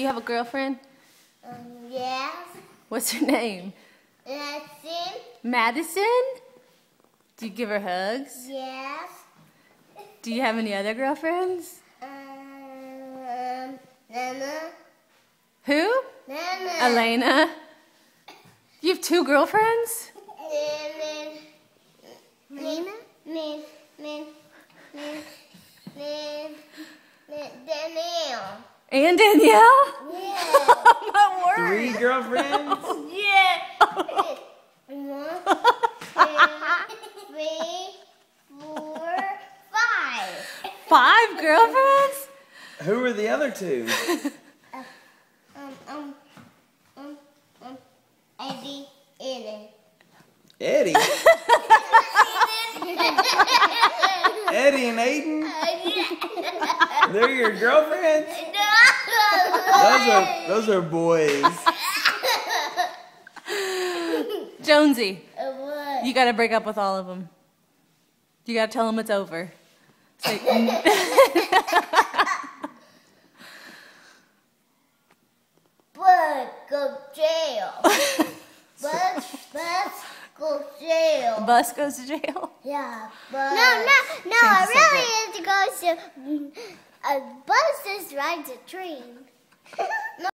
You have a girlfriend? Yes. What's her name? Madison. Madison? Do you give her hugs? Yes. Do you have any other girlfriends? Nana. Who? Nana. Elena. You have 2 girlfriends? Nina. Danielle. And Danielle? Yeah. My word. 3 girlfriends? Yeah. 1, 2, 3, 4, 5. 5 girlfriends? Who are the other 2? Eddie, Eden. Eddie? Eddie and Aiden? They're your girlfriends? Those are boys. Jonesy, What? you gotta break up with all of them. You gotta tell them it's over. Say, Bud, go jail. Bud, go jail. Bus goes to jail? Yeah, Bud. No, I really need to go to. Buzz just rides a train.